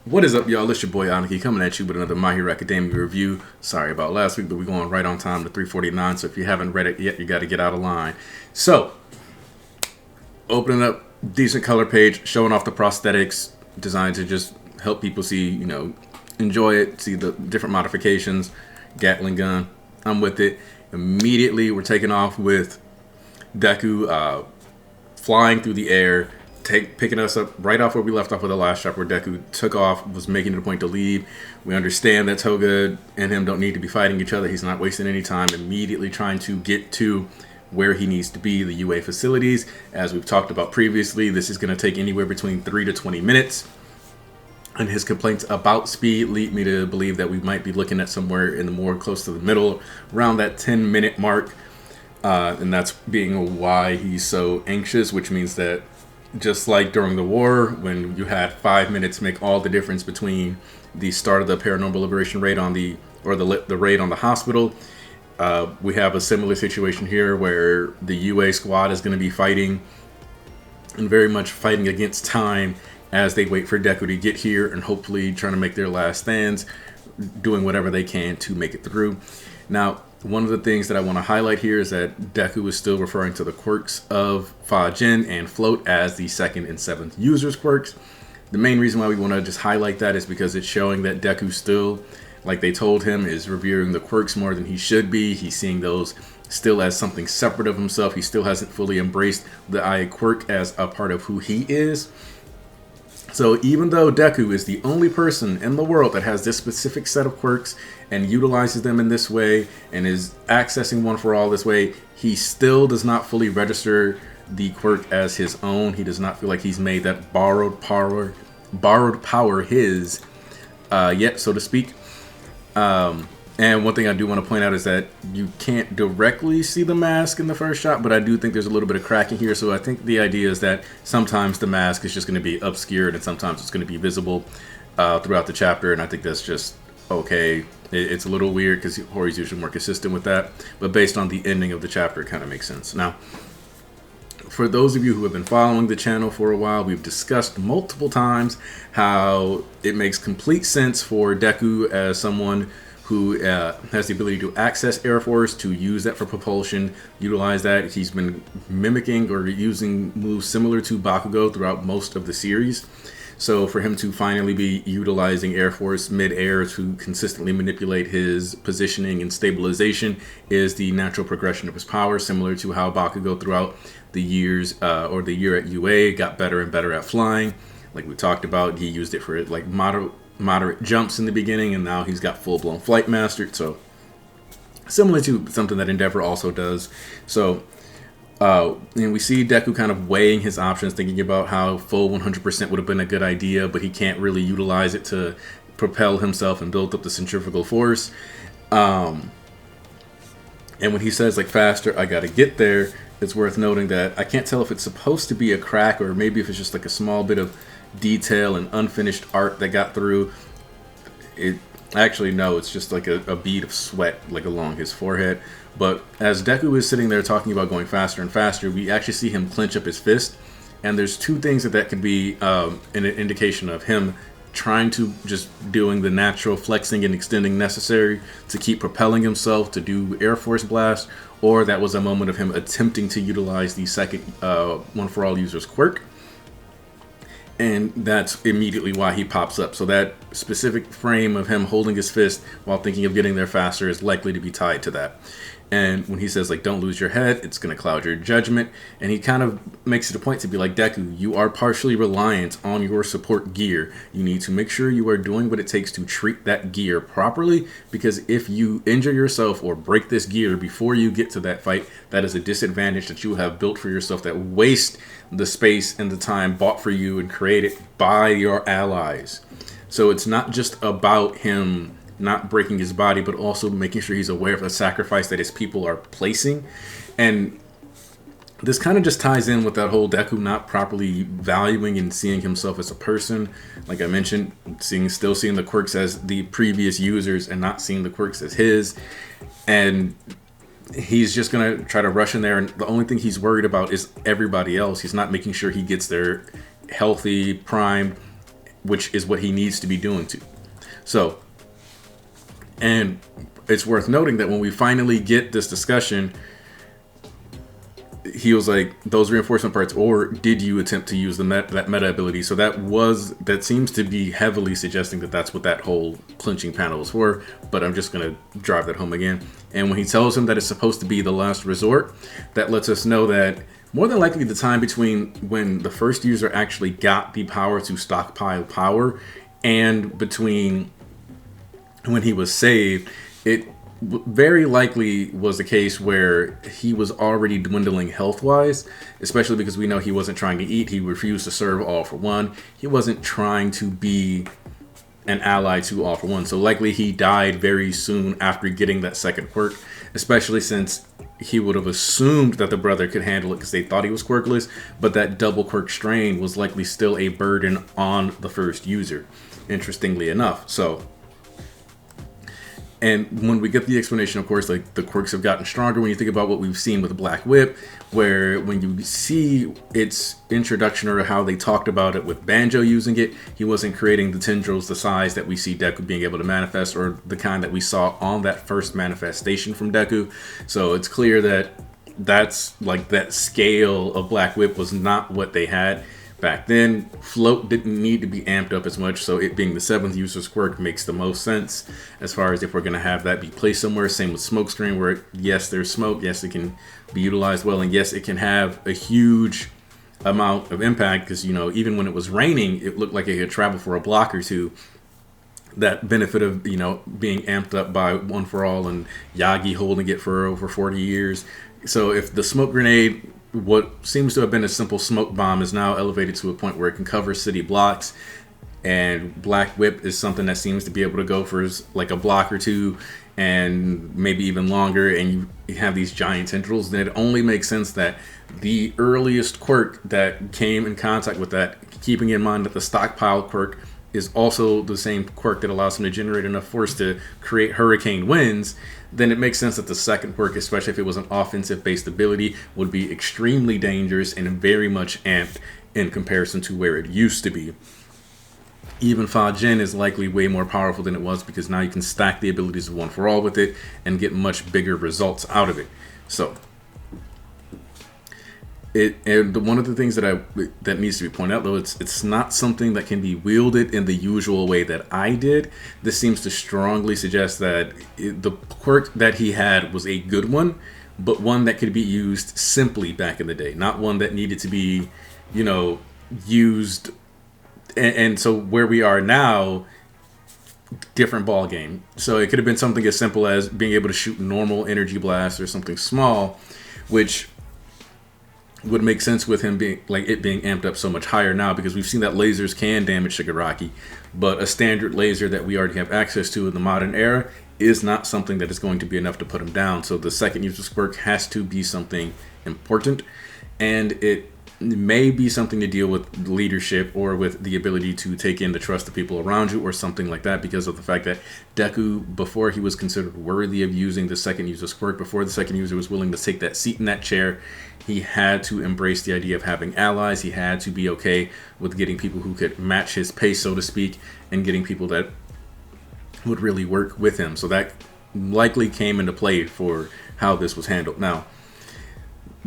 What is up, y'all? It's your boy Aniki coming at you with another My Hero Academia review. Sorry about last week, but we're going right on time to 3:49. So if you haven't read it yet, you got to get out of line. So, opening up, decent color page, showing off the prosthetics, designed to just help people see, enjoy it, see the different modifications. Gatling gun, I'm with it. Immediately, we're taking off with Deku flying through the air. Picking us up right off where we left off with the last chapter, where Deku took off, was making it a point to leave. We understand that Toga and him don't need to be fighting each other. He's not wasting any time. Immediately trying to get to where he needs to be, the UA facilities. As we've talked about previously, this is going to take anywhere between 3 to 20 minutes. And his complaints about speed lead me to believe that we might be looking at somewhere in the more close to the middle, around that 10-minute mark. And that's being why he's so anxious, which means that just like during the war, when you had 5 minutes make all the difference between the start of the paranormal liberation raid on the raid on the hospital, we have a similar situation here where the UA squad is going to be fighting, and very much fighting against time as they wait for Deku to get here and hopefully trying to make their last stands, doing whatever they can to make it through. Now, one of the things that I want to highlight here is that Deku is still referring to the quirks of Fa-Jin and Float as the 2nd and 7th users quirks. The main reason why we want to just highlight that is because it's showing that Deku still, like they told him, is reviewing the quirks more than he should be. He's seeing those still as something separate of himself. He still hasn't fully embraced the IA quirk as a part of who he is. So even though Deku is the only person in the world that has this specific set of quirks and utilizes them in this way and is accessing One for All this way, he still does not fully register the quirk as his own. He does not feel like he's made that borrowed power his yet, so to speak. And one thing I do want to point out is that you can't directly see the mask in the first shot, but I do think there's a little bit of cracking here. So I think the idea is that sometimes the mask is just going to be obscured and sometimes it's going to be visible throughout the chapter. And I think that's just okay. It's a little weird because Hori's usually more consistent with that. But based on the ending of the chapter, it kind of makes sense. Now, for those of you who have been following the channel for a while, we've discussed multiple times how it makes complete sense for Deku as someone who has the ability to access Air Force, to use that for propulsion, utilize that. He's been mimicking or using moves similar to Bakugo throughout most of the series. So for him to finally be utilizing Air Force mid-air to consistently manipulate his positioning and stabilization is the natural progression of his power, similar to how Bakugo throughout the years or the year at UA got better and better at flying. Like we talked about, he used it for like moderate jumps in the beginning, and now he's got full-blown flight mastered. So similar to something that Endeavor also does. So and we see Deku kind of weighing his options, thinking about how full 100% would have been a good idea, but he can't really utilize it to propel himself and build up the centrifugal force. And when he says like faster, I gotta get there, it's worth noting that I can't tell if it's supposed to be a crack or maybe if it's just like a small bit of detail and unfinished art that got through. It actually, no, it's just like a bead of sweat like along his forehead. But as Deku is sitting there talking about going faster and faster, we actually see him clench up his fist, and there's two things that could be an indication of him trying to just doing the natural flexing and extending necessary to keep propelling himself to do Air Force Blast, or that was a moment of him attempting to utilize the second One for All users quirk. And that's immediately why he pops up. So that specific frame of him holding his fist while thinking of getting there faster is likely to be tied to that. And when he says, like, don't lose your head, it's going to cloud your judgment. And he kind of makes it a point to be like, Deku, you are partially reliant on your support gear. You need to make sure you are doing what it takes to treat that gear properly. Because if you injure yourself or break this gear before you get to that fight, that is a disadvantage that you have built for yourself that wastes the space and the time bought for you and created by your allies. So it's not just about him not breaking his body, but also making sure he's aware of the sacrifice that his people are placing. And this kind of just ties in with that whole Deku not properly valuing and seeing himself as a person. Like I mentioned, still seeing the quirks as the previous users and not seeing the quirks as his. And he's just going to try to rush in there, and the only thing he's worried about is everybody else. He's not making sure he gets there healthy, primed, which is what he needs to be doing to. So, and it's worth noting that when we finally get this discussion, he was like, those reinforcement parts, or did you attempt to use that meta ability? So that seems to be heavily suggesting that that's what that whole clinching panel was for, but I'm just going to drive that home again. And when he tells him that it's supposed to be the last resort, that lets us know that more than likely the time between when the first user actually got the power to stockpile power and between when he was saved, it very likely was the case where he was already dwindling health-wise, especially because we know he wasn't trying to eat. He refused to serve All for One. He wasn't trying to be an ally to All for One. So likely he died very soon after getting that second quirk, especially since he would have assumed that the brother could handle it because they thought he was quirkless, but that double quirk strain was likely still a burden on the first user, interestingly enough. So, and when we get the explanation, of course, like the quirks have gotten stronger when you think about what we've seen with Black Whip, where when you see its introduction or how they talked about it with Banjo using it, he wasn't creating the tendrils the size that we see Deku being able to manifest, or the kind that we saw on that first manifestation from Deku. So it's clear that that's like that scale of Black Whip was not what they had back then. Float didn't need to be amped up as much, so it being the 7th user's quirk makes the most sense as far as if we're going to have that be placed somewhere. Same with smoke screen, where yes, there's smoke, yes, it can be utilized well, and yes, it can have a huge amount of impact because, you know, even when it was raining, it looked like it could travel for a block or two. That benefit of, you know, being amped up by One for All and Yagi holding it for over 40 years. So if the smoke grenade, what seems to have been a simple smoke bomb, is now elevated to a point where it can cover city blocks, and Black Whip is something that seems to be able to go for like a block or two and maybe even longer, and you have these giant tendrils, then it only makes sense that the earliest quirk that came in contact with that, keeping in mind that the stockpile quirk is also the same quirk that allows him to generate enough force to create hurricane winds, then it makes sense that the second quirk, especially if it was an offensive-based ability, would be extremely dangerous and very much amped in comparison to where it used to be. Even Fa Jin is likely way more powerful than it was because now you can stack the abilities of One for All with it and get much bigger results out of it. So, one of the things that needs to be pointed out, though, it's not something that can be wielded in the usual way that I did. This seems to strongly suggest that the quirk that he had was a good one, but one that could be used simply back in the day, not one that needed to be, you know, used. And so where we are now, different ball game. So it could have been something as simple as being able to shoot normal energy blasts or something small, which would make sense with him being amped up so much higher now, because we've seen that lasers can damage Shigaraki, but a standard laser that we already have access to in the modern era is not something that is going to be enough to put him down. So the second user's quirk has to be something important, and it may be something to deal with leadership or with the ability to take in the trust of people around you or something like that, because of the fact that Deku, before he was considered worthy of using the second user's quirk, before the second user was willing to take that seat in that chair, he had to embrace the idea of having allies. He had to be okay with getting people who could match his pace, so to speak, and getting people that would really work with him. So that likely came into play for how this was handled. Now,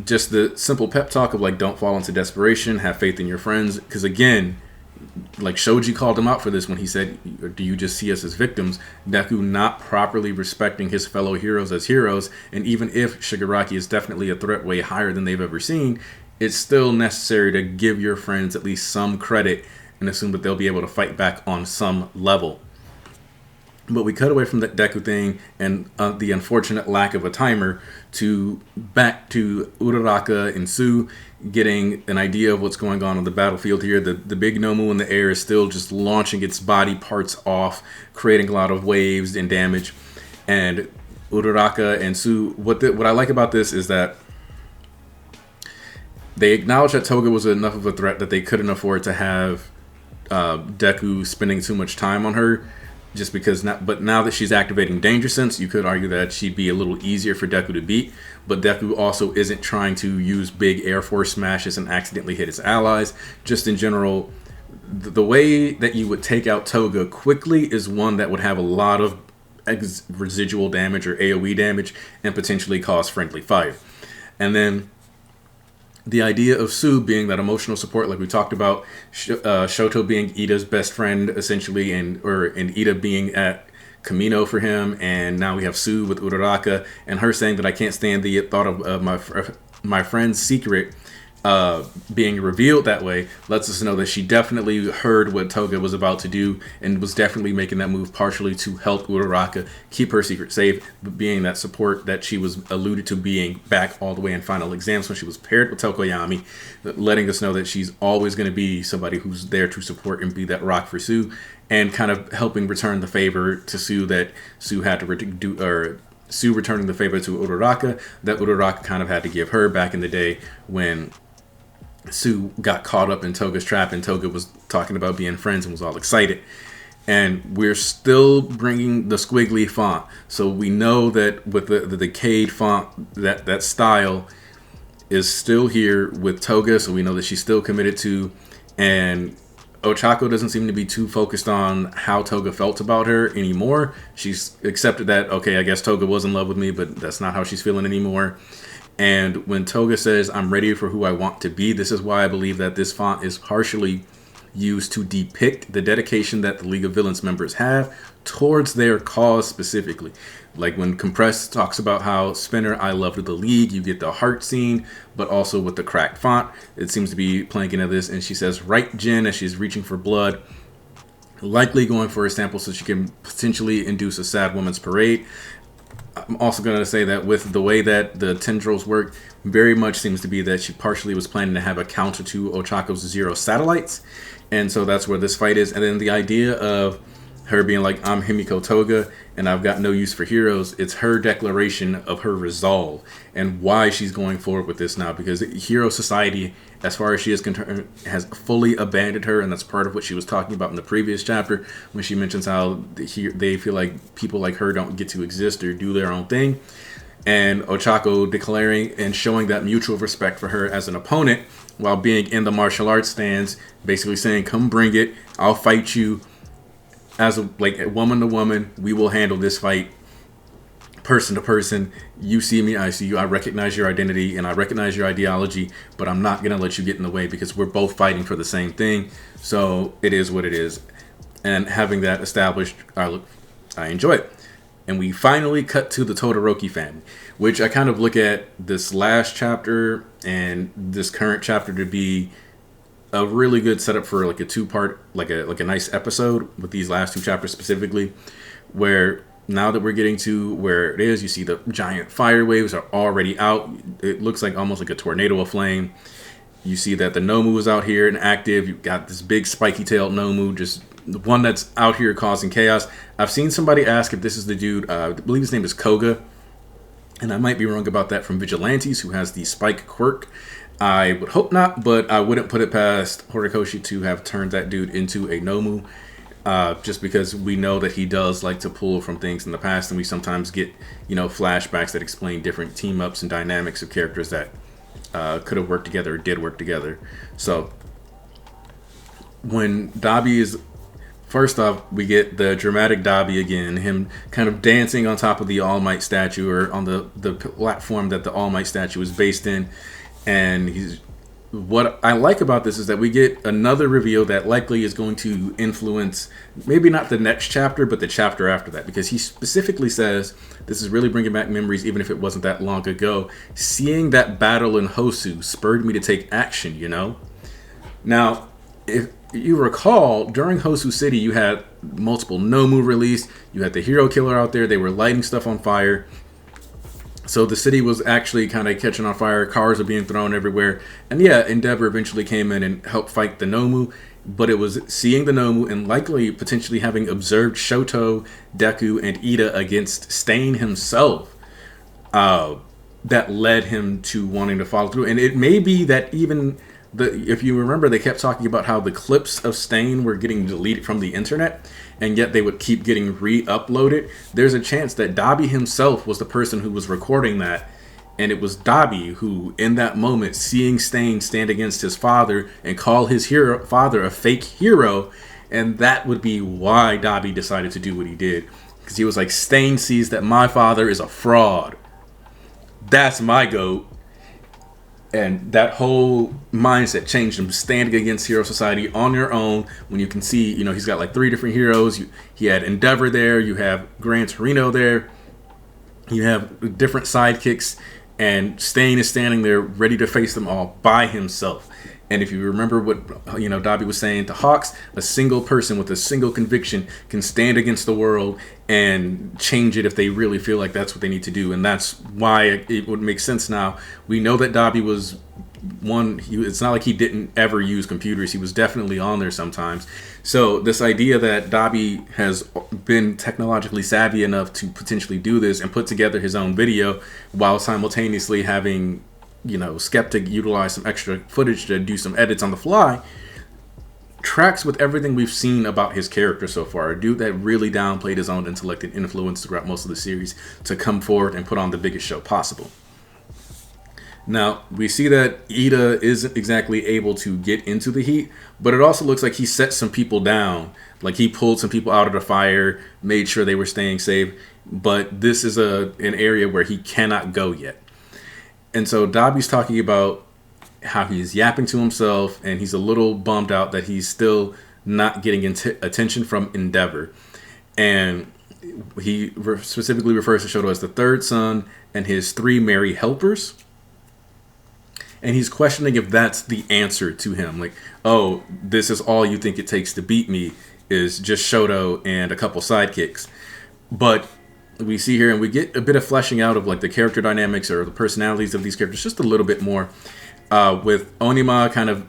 just the simple pep talk of like, don't fall into desperation, have faith in your friends, because again, like Shoji called him out for this when he said, do you just see us as victims? Deku not properly respecting his fellow heroes as heroes, and even if Shigaraki is definitely a threat way higher than they've ever seen, it's still necessary to give your friends at least some credit and assume that they'll be able to fight back on some level. But we cut away from that Deku thing and the unfortunate lack of a timer to back to Uraraka and Tsu getting an idea of what's going on the battlefield here. The big Nomu in the air is still just launching its body parts off, creating a lot of waves and damage. And Uraraka and Tsu, what I like about this is that they acknowledge that Toga was enough of a threat that they couldn't afford to have Deku spending too much time on her. Just because, but now that she's activating Danger Sense, you could argue that she'd be a little easier for Deku to beat. But Deku also isn't trying to use big Air Force smashes and accidentally hit his allies. Just in general, the way that you would take out Toga quickly is one that would have a lot of residual damage or AoE damage and potentially cause friendly fire. And then the idea of Sue being that emotional support, like we talked about, Shoto being Ida's best friend essentially, and Ida being at Kamino for him, and now we have Sue with Uraraka, and her saying that I can't stand the thought of my friend's secret being revealed that way, lets us know that she definitely heard what Toga was about to do and was definitely making that move partially to help Uraraka keep her secret safe, but being that support that she was alluded to being back all the way in final exams when she was paired with Tokoyami, letting us know that she's always going to be somebody who's there to support and be that rock for Sue, and kind of helping return the favor to Sue that Sue had to do, or Sue returning the favor to Uraraka that Uraraka kind of had to give her back in the day when Sue got caught up in Toga's trap, and Toga was talking about being friends and was all excited. And we're still bringing the squiggly font, so we know that with the decayed font, that style is still here with Toga, so we know that she's still committed to. And Ochako doesn't seem to be too focused on how Toga felt about her anymore. She's accepted that, okay, I guess Toga was in love with me, but that's not how she's feeling anymore. And when Toga says, I'm ready for who I want to be, this is why I believe that this font is partially used to depict the dedication that the League of Villains members have towards their cause specifically. Like when Compressed talks about how Spinner, I loved the League, you get the heart scene, but also with the cracked font, it seems to be playing into this. And she says, right, Jen, as she's reaching for blood, likely going for a sample so she can potentially induce a sad woman's parade. I'm also going to say that with the way that the tendrils work, very much seems to be that she partially was planning to have a counter to Ochako's 0 satellites. And so that's where this fight is. And then the idea of her being like, I'm Himiko Toga and I've got no use for heroes. It's her declaration of her resolve and why she's going forward with this now, because Hero Society, as far as she is concerned, has fully abandoned her. And that's part of what she was talking about in the previous chapter when she mentions how they feel like people like her don't get to exist or do their own thing. And Ochako declaring and showing that mutual respect for her as an opponent while being in the martial arts stance, basically saying, come bring it, I'll fight you. As a woman to woman, we will handle this fight person to person. You see me, I see you. I recognize your identity and I recognize your ideology, but I'm not going to let you get in the way because we're both fighting for the same thing. So it is what it is. And having that established, I enjoy it. And we finally cut to the Todoroki family, which I kind of look at this last chapter and this current chapter to be a really good setup for like a two-part, like a nice episode with these last two chapters specifically, where now that we're getting to where it is, you see the giant fire waves are already out. It looks like almost like a tornado of flame. You see that the Nomu is out here and active. You've got this big spiky-tailed Nomu, just the one that's out here causing chaos. I've seen somebody ask if this is the dude, I believe his name is Koga, and I might be wrong about that, from Vigilantes, who has the spike quirk. I would hope not, but I wouldn't put it past Horikoshi to have turned that dude into a Nomu, just because we know that he does like to pull from things in the past, and we sometimes get, flashbacks that explain different team-ups and dynamics of characters that could have worked together or did work together. So when Dabi is... First off, we get the dramatic Dabi again, him kind of dancing on top of the All Might statue, or on the platform that the All Might statue is based in. And what I like about this is that we get another reveal that likely is going to influence maybe not the next chapter, but the chapter after that, because he specifically says this is really bringing back memories, even if it wasn't that long ago. Seeing that battle in Hosu spurred me to take action, Now, if you recall, during Hosu City, you had multiple Nomu released. You had the hero killer out there. They were lighting stuff on fire. So the city was actually kind of catching on fire. Cars are being thrown everywhere. And yeah, Endeavor eventually came in and helped fight the Nomu. But it was seeing the Nomu and likely potentially having observed Shoto, Deku, and Ida against Stain himself that led him to wanting to follow through. And it may be that even... if you remember, they kept talking about how the clips of Stain were getting deleted from the internet, and yet they would keep getting re-uploaded. There's a chance that Dabi himself was the person who was recording that And it was Dabi who, in that moment, seeing Stain stand against his father and call his father a fake hero, and that would be why Dabi decided to do what he did. Because he was like, Stain sees that my father is a fraud. That's my GOAT. And that whole mindset changed him, standing against Hero Society on your own. When you can see, he's got like 3 different heroes. He had Endeavor there. You have Gran Torino there. You have different sidekicks. And Stain is standing there ready to face them all by himself. And if you remember what Dabi was saying to Hawks, a single person with a single conviction can stand against the world and change it if they really feel like that's what they need to do. And that's why it would make sense now. We know that Dabi was it's not like he didn't ever use computers. He was definitely on there sometimes. So this idea that Dabi has been technologically savvy enough to potentially do this and put together his own video while simultaneously having Skeptic utilize some extra footage to do some edits on the fly, tracks with everything we've seen about his character so far. A dude that really downplayed his own intellect and influence throughout most of the series to come forward and put on the biggest show possible. Now, we see that Ida isn't exactly able to get into the heat, but it also looks like he set some people down. Like he pulled some people out of the fire, made sure they were staying safe, but this is an area where he cannot go yet. And so Dabi's talking about how he's yapping to himself, and he's a little bummed out that he's still not getting attention from Endeavor. And he specifically refers to Shoto as the third son and his 3 merry helpers. And he's questioning if that's the answer to him. Like, oh, this is all you think it takes to beat me is just Shoto and a couple sidekicks. But we see here, and we get a bit of fleshing out of like the character dynamics or the personalities of these characters just a little bit more, with Onima kind of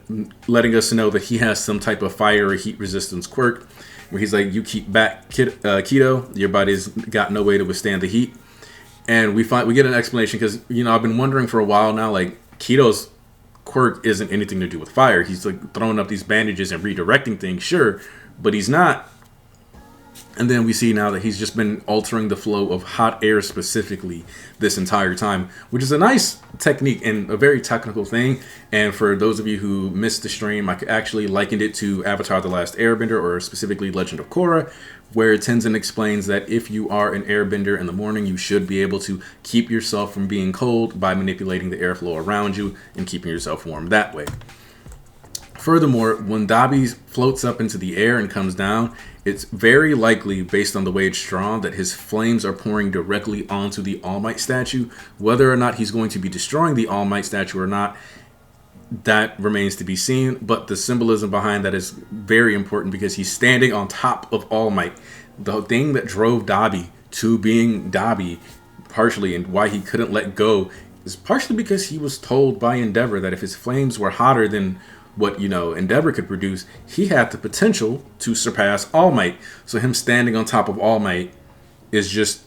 letting us know that he has some type of fire or heat resistance quirk, where he's like, you keep back, Keto, your body's got no way to withstand the heat. And we get an explanation because I've been wondering for a while now, like, Keto's quirk isn't anything to do with fire. He's like throwing up these bandages and redirecting things, sure, but he's not. And then we see now that he's just been altering the flow of hot air specifically this entire time, which is a nice technique and a very technical thing. And for those of you who missed the stream, I actually likened it to Avatar: The Last Airbender, or specifically Legend of Korra, where Tenzin explains that if you are an airbender in the morning, you should be able to keep yourself from being cold by manipulating the airflow around you and keeping yourself warm that way. Furthermore, when Dabi floats up into the air and comes down, it's very likely, based on the way it's drawn, that his flames are pouring directly onto the All Might statue. Whether or not he's going to be destroying the All Might statue or not, that remains to be seen. But the symbolism behind that is very important because he's standing on top of All Might. The thing that drove Dabi to being Dabi, partially, and why he couldn't let go, is partially because he was told by Endeavor that if his flames were hotter than what Endeavor could produce, he had the potential to surpass All Might. So him standing on top of All Might is just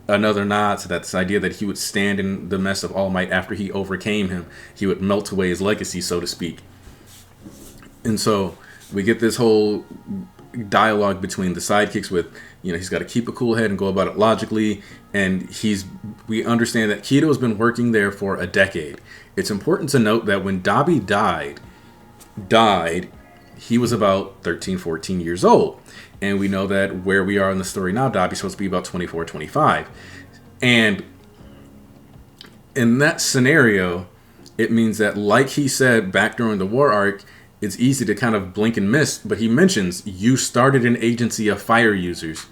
another nod to that, this idea that he would stand in the mess of All Might after he overcame him. He would melt away his legacy, so to speak. And so we get this whole dialogue between the sidekicks with, he's got to keep a cool head and go about it logically. And we understand that Keto's been working there for a decade. It's important to note that when Dabi died, he was about 13, 14 years old. And we know that where we are in the story now, Dabi's supposed to be about 24, 25. And in that scenario, it means that, like he said back during the war arc, it's easy to kind of blink and miss. But he mentions, you started an agency of fire users,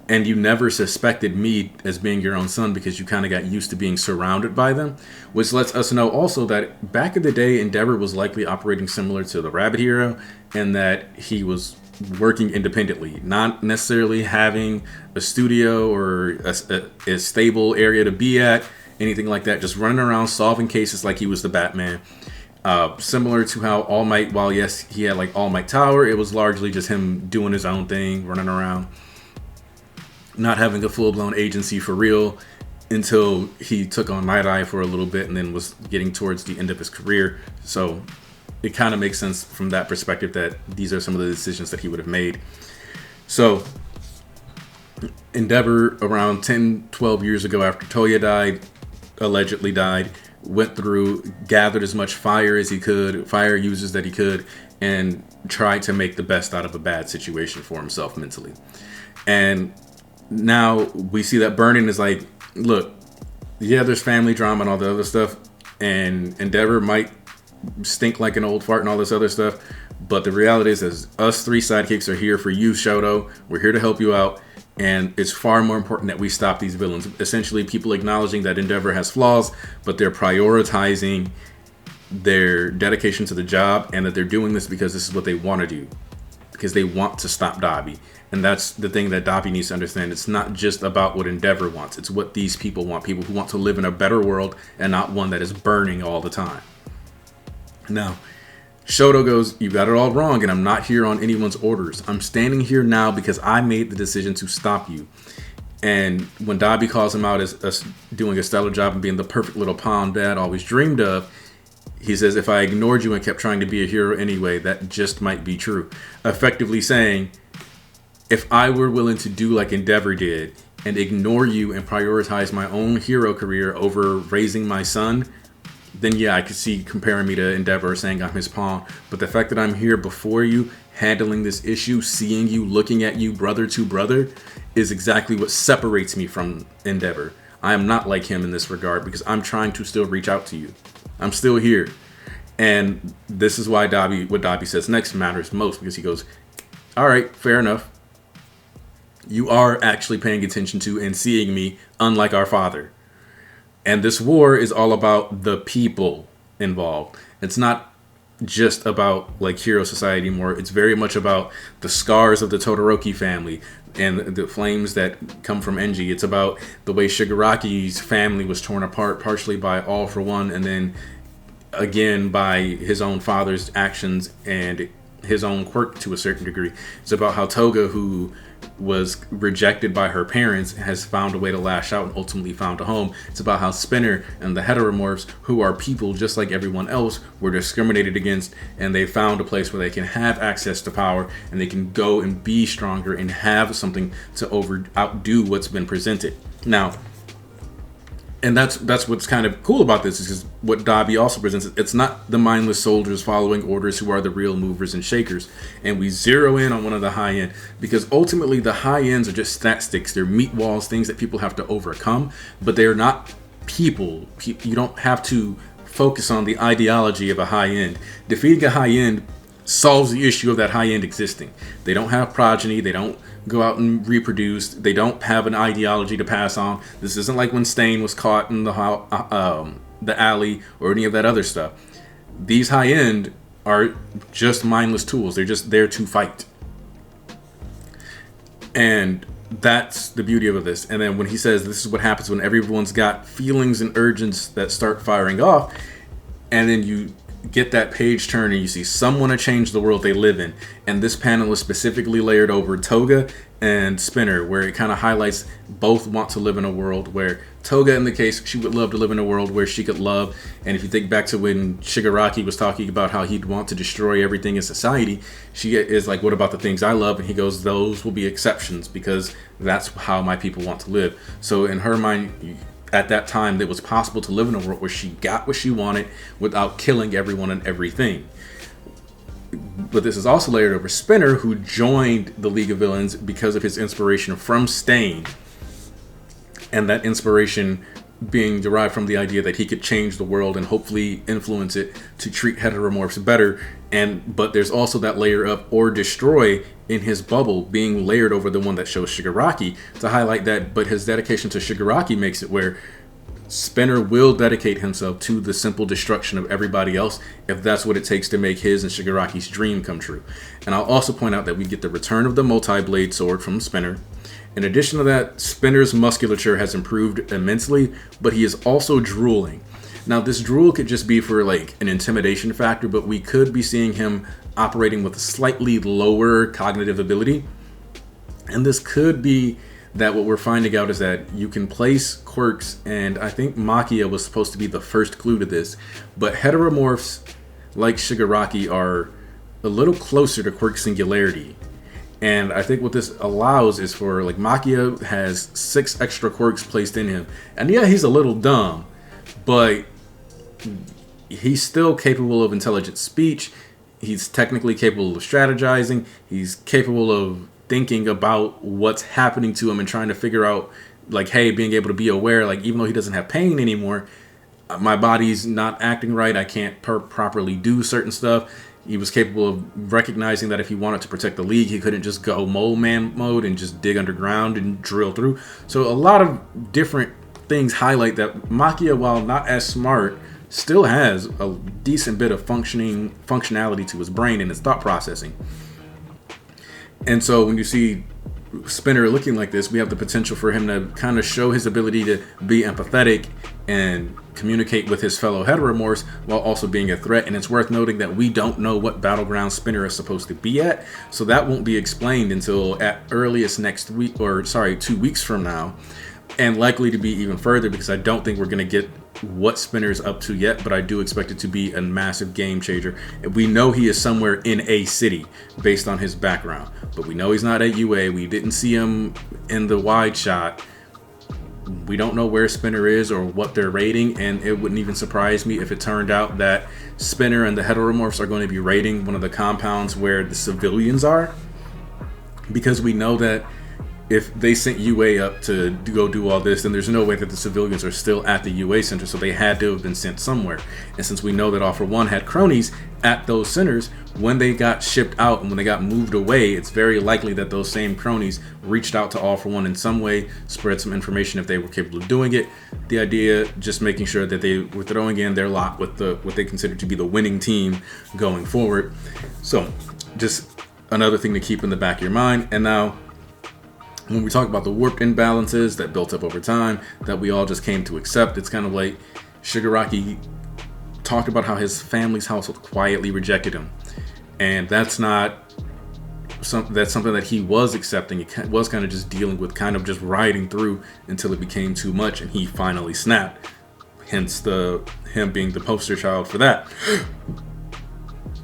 and you never suspected me as being your own son because you kind of got used to being surrounded by them, which lets us know also that back in the day, Endeavor was likely operating similar to the Rabbit Hero, and that he was working independently, not necessarily having a studio or a stable area to be at, anything like that, just running around solving cases like he was the Batman. Similar to how All Might, while yes, he had like All Might Tower, it was largely just him doing his own thing, running around, not having a full-blown agency for real until he took on Night Eye for a little bit and then was getting towards the end of his career. So it kind of makes sense from that perspective that these are some of the decisions that he would have made. So Endeavor, around 10, 12 years ago after Toya died, allegedly died, went through, gathered as much fire as he could, fire users that he could, and tried to make the best out of a bad situation for himself mentally. And now we see that Burning is like, look, yeah, there's family drama and all the other stuff, and Endeavor might stink like an old fart and all this other stuff, but the reality is us three sidekicks are here for you, Shoto. We're here to help you out, and it's far more important that we stop these villains. Essentially, people acknowledging that Endeavor has flaws, but they're prioritizing their dedication to the job, and that they're doing this because this is what they want to do, because they want to stop Dabi. And that's the thing that Dabi needs to understand. It's not just about what Endeavor wants. It's what these people want. People who want to live in a better world and not one that is burning all the time. Now, Shoto goes, you got it all wrong, and I'm not here on anyone's orders. I'm standing here now because I made the decision to stop you. And when Dabi calls him out as doing a stellar job and being the perfect little pawn dad always dreamed of, he says, if I ignored you and kept trying to be a hero anyway, that just might be true. Effectively saying, if I were willing to do like Endeavor did and ignore you and prioritize my own hero career over raising my son, then yeah, I could see comparing me to Endeavor, saying I'm his pawn. But the fact that I'm here before you, handling this issue, seeing you, looking at you, brother to brother, is exactly what separates me from Endeavor. I am not like him in this regard because I'm trying to still reach out to you. I'm still here. And this is why what Dabi says next matters most, because he goes, all right, fair enough. You are actually paying attention to and seeing me, unlike our father. And this war is all about the people involved. It's not just about like Hero Society anymore. It's very much about the scars of the Todoroki family and the flames that come from Enji. It's about the way Shigaraki's family was torn apart, partially by All for One, and then again by his own father's actions and his own quirk to a certain degree. It's about how Toga, who was rejected by her parents, has found a way to lash out and ultimately found a home. It's about how Spinner and the heteromorphs, who are people just like everyone else, were discriminated against, and they found a place where they can have access to power and they can go and be stronger and have something to outdo what's been presented. Now, and that's what's kind of cool about this, is what Dabi also presents. It's not the mindless soldiers following orders who are the real movers and shakers. And we zero in on one of the high end, because ultimately the high ends are just stat sticks. They're meat walls, things that people have to overcome, but they're not people. You don't have to focus on the ideology of a high end. Defeating a high end solves the issue of that high end existing. They don't have progeny. They don't go out and reproduce. They don't have an ideology to pass on. This isn't like when Stain was caught in the alley or any of that other stuff. These high end are just mindless tools. They're just there to fight. And that's the beauty of this. And then when he says this is what happens when everyone's got feelings and urges that start firing off, and then you get that page turn and you see some want to change the world they live in. And this panel is specifically layered over Toga and Spinner, where it kind of highlights both want to live in a world where Toga, in the case, she would love to live in a world where she could love. And if you think back to when Shigaraki was talking about how he'd want to destroy everything in society, she is like, what about the things I love? And he goes, those will be exceptions because that's how my people want to live. So in her mind, at that time, it was possible to live in a world where she got what she wanted without killing everyone and everything. But this is also layered over Spinner, who joined the League of Villains because of his inspiration from Stain. And that inspiration being derived from the idea that he could change the world and hopefully influence it to treat heteromorphs better. But there's also that layer of or destroy in his bubble being layered over the one that shows Shigaraki to highlight that. But his dedication to Shigaraki makes it where Spinner will dedicate himself to the simple destruction of everybody else if that's what it takes to make his and Shigaraki's dream come true. And I'll also point out that we get the return of the multi-blade sword from Spinner. In addition to that, Spinner's musculature has improved immensely, but he is also drooling. Now, this drool could just be for like an intimidation factor, but we could be seeing him operating with a slightly lower cognitive ability. And this could be that what we're finding out is that you can place quirks, and I think Makia was supposed to be the first clue to this, but heteromorphs like Shigaraki are a little closer to quirk singularity. And I think what this allows is for, like, Makia has 6 extra quirks placed in him. And yeah, he's a little dumb, but he's still capable of intelligent speech. He's technically capable of strategizing. He's capable of thinking about what's happening to him and trying to figure out, like, hey, being able to be aware, like, even though he doesn't have pain anymore, my body's not acting right. I can't properly do certain stuff. He was capable of recognizing that if he wanted to protect the league, he couldn't just go mole man mode and just dig underground and drill through. So a lot of different things highlight that Makia, while not as smart, still has a decent bit of functionality to his brain and his thought processing. And so when you see Spinner looking like this, we have the potential for him to kind of show his ability to be empathetic and communicate with his fellow heteromorphs while also being a threat. And it's worth noting that we don't know what battleground Spinner is supposed to be at, so that won't be explained until at earliest next week, or 2 weeks from now, and likely to be even further, because I don't think we're going to get what Spinner's up to yet, but I do expect it to be a massive game changer. We know he is somewhere in a city based on his background, but we know he's not at UA. We didn't see him in the wide shot. We don't know where Spinner is or what they're raiding, and it wouldn't even surprise me if it turned out that Spinner and the heteromorphs are going to be raiding one of the compounds where the civilians are, because we know that if they sent UA up to go do all this, then there's no way that the civilians are still at the UA center, so they had to have been sent somewhere. And since we know that All For One had cronies at those centers, when they got shipped out and when they got moved away, it's very likely that those same cronies reached out to All For One in some way, spread some information if they were capable of doing it. The idea, just making sure that they were throwing in their lot with what they consider to be the winning team going forward. So just another thing to keep in the back of your mind. And now, when we talk about the warped imbalances that built up over time that we all just came to accept, it's kind of like Shigaraki talked about how his family's household quietly rejected him. And that's not something that he was accepting. It was kind of just dealing with, kind of just riding through until it became too much and he finally snapped. Hence him being the poster child for that.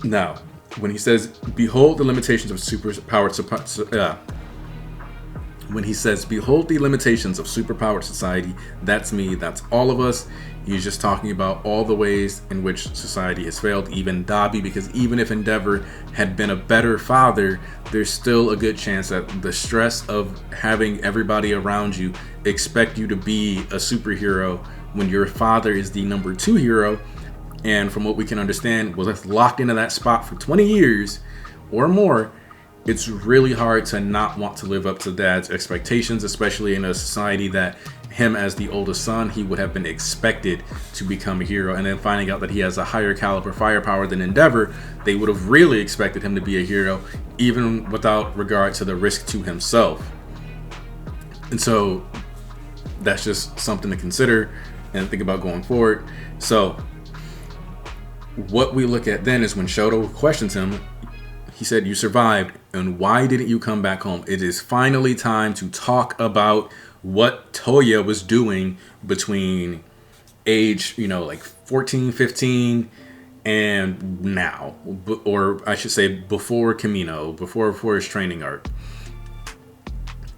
Now, when he says, behold the limitations of when he says, behold the limitations of superpowered society, that's me, that's all of us. He's just talking about all the ways in which society has failed, even Dabi, because even if Endeavor had been a better father, there's still a good chance that the stress of having everybody around you expect you to be a superhero when your father is the number 2 hero, and from what we can understand, was locked into that spot for 20 years or more. It's really hard to not want to live up to dad's expectations, especially in a society that him as the oldest son, he would have been expected to become a hero. And then finding out that he has a higher caliber firepower than Endeavor, they would have really expected him to be a hero, even without regard to the risk to himself. And so that's just something to consider and think about going forward. So what we look at then is when Shoto questions him, he said, you survived, and why didn't you come back home? It is finally time to talk about what Toya was doing between age, like 14, 15, and now. Or I should say before Camino, before his training arc.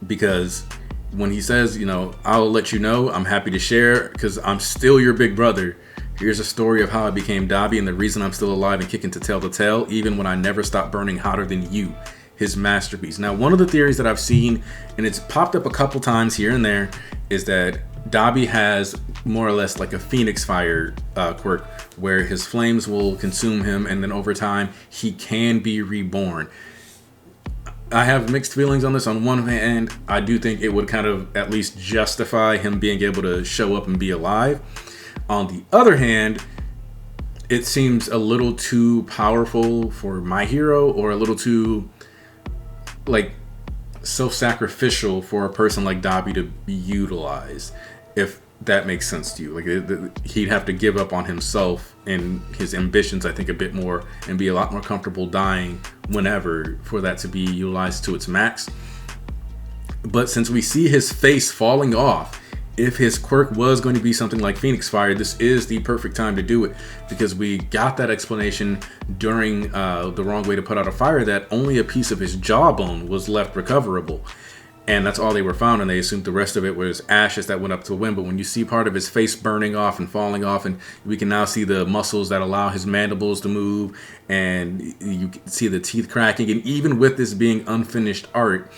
Because when he says, I'll let you know, I'm happy to share, because I'm still your big brother. Here's a story of how I became Dabi and the reason I'm still alive and kicking to tell the tale, even when I never stopped burning hotter than you. His masterpiece. Now, one of the theories that I've seen, and it's popped up a couple times here and there, is that Dabi has more or less like a phoenix fire quirk, where his flames will consume him, and then over time, he can be reborn. I have mixed feelings on this. On one hand, I do think it would kind of at least justify him being able to show up and be alive. On the other hand, it seems a little too powerful for my hero, or a little too self-sacrificial for a person like Dabi to be utilized, if that makes sense to you. He'd have to give up on himself and his ambitions, I think, a bit more, and be a lot more comfortable dying whenever for that to be utilized to its max. But since we see his face falling off, if his quirk was going to be something like Phoenix Fire, this is the perfect time to do it, because we got that explanation during the wrong way to put out a fire that only a piece of his jawbone was left recoverable. And that's all they were found, and they assumed the rest of it was ashes that went up to the wind. But when you see part of his face burning off and falling off, and we can now see the muscles that allow his mandibles to move, and you can see the teeth cracking, and even with this being unfinished art,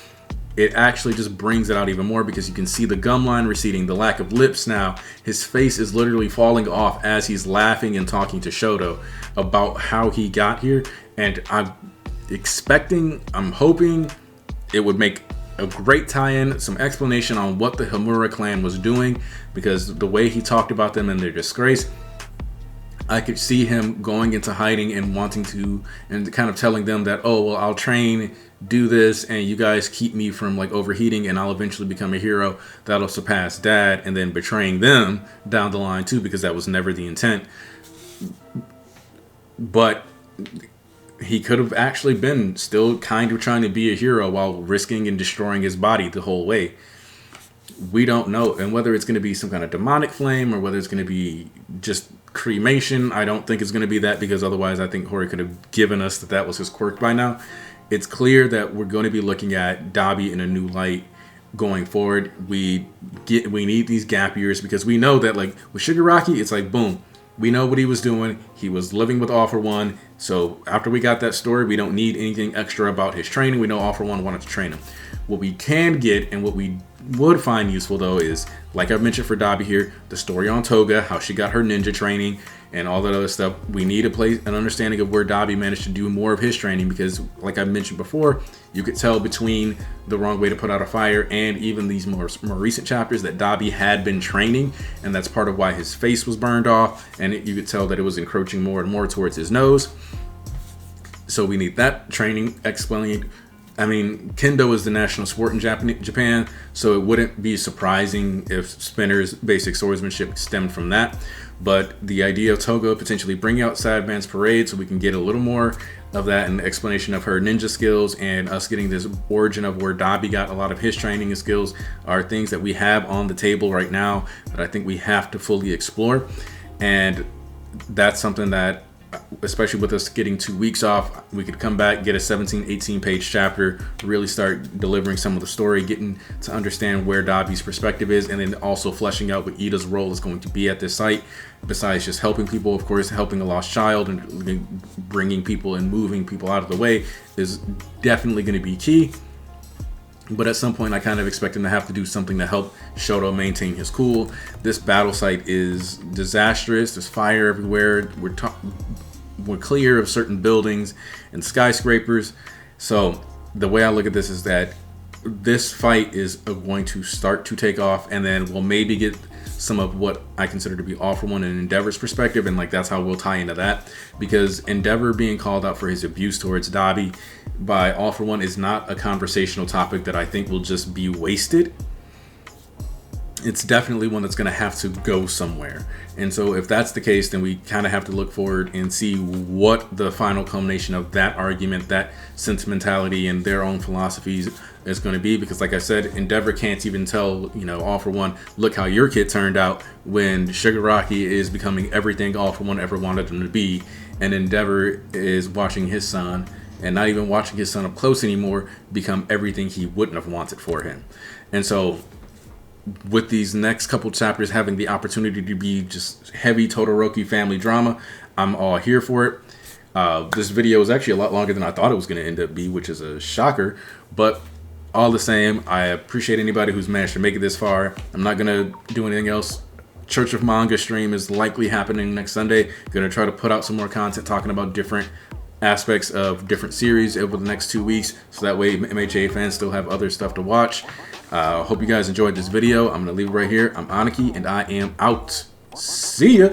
it actually just brings it out even more, because you can see the gum line receding, the lack of lips now. His face is literally falling off as he's laughing and talking to Shoto about how he got here. And I'm hoping it would make a great tie-in, some explanation on what the Homura clan was doing, because the way he talked about them and their disgrace, I could see him going into hiding and wanting to, and kind of telling them that, oh, well, I'll train, do this, and you guys keep me from like overheating, and I'll eventually become a hero that'll surpass Dad, and then betraying them down the line too, because that was never the intent. But he could have actually been still kind of trying to be a hero while risking and destroying his body the whole way. We don't know. And whether it's going to be some kind of demonic flame or whether it's going to be just cremation, I don't think it's going to be that, because otherwise I think Hori could have given us that was his quirk by now. It's clear that we're going to be looking at Dabi in a new light going forward. We need these gap years, because we know that, like with Shigaraki, it's like boom, we know what he was doing. He was living with All For One. So after we got that story, we don't need anything extra about his training. We know All For One wanted to train him. What we can get, and what we would find useful though, is, like I've mentioned for Dabi here, the story on Toga, how she got her ninja training and all that other stuff. We need an understanding of where Dabi managed to do more of his training, because like I mentioned before, you could tell between The Wrong Way to Put Out a Fire and even these more recent chapters that Dabi had been training, and that's part of why his face was burned off, and you could tell that it was encroaching more and more towards his nose. So we need that training explained. I mean, Kendo is the national sport in Japan, so it wouldn't be surprising if Spinner's basic swordsmanship stemmed from that. But the idea of Toga potentially bringing out Sadman's Parade, so we can get a little more of that and explanation of her ninja skills, and us getting this origin of where Dabi got a lot of his training and skills, are things that we have on the table right now that I think we have to fully explore. And that's something that, especially with us getting 2 weeks off, we could come back, get a 17-18 page chapter, really start delivering some of the story, getting to understand where Dabi's perspective is, and then also fleshing out what Ida's role is going to be at this site, besides just helping people. Of course, helping a lost child and bringing people and moving people out of the way is definitely going to be key. But at some point, I kind of expect him to have to do something to help Shoto maintain his cool. This battle site is disastrous. There's fire everywhere. We're clear of certain buildings and skyscrapers. So the way I look at this is that this fight is going to start to take off, and then we'll maybe get some of what I consider to be All For One and Endeavor's perspective, and like that's how we'll tie into that, because Endeavor being called out for his abuse towards Dabi by All For One is not a conversational topic that I think will just be wasted. It's definitely one that's going to have to go somewhere. And so if that's the case, then we kind of have to look forward and see what the final culmination of that argument, that sentimentality and their own philosophies is going to be. Because like I said, Endeavor can't even tell, All For One, look how your kid turned out, when Shigaraki is becoming everything All For One ever wanted him to be. And Endeavor is watching his son, and not even watching his son up close anymore, become everything he wouldn't have wanted for him. And so with these next couple chapters having the opportunity to be just heavy Todoroki family drama, I'm all here for it. This video is actually a lot longer than I thought it was going to end up be, which is a shocker. But all the same, I appreciate anybody who's managed to make it this far. I'm not going to do anything else. Church of Manga stream is likely happening next Sunday. Going to try to put out some more content talking about different aspects of different series over the next 2 weeks, so that way MHA fans still have other stuff to watch. Hope you guys enjoyed this video. I'm gonna leave it right here. I'm Aniki, and I am out. See ya.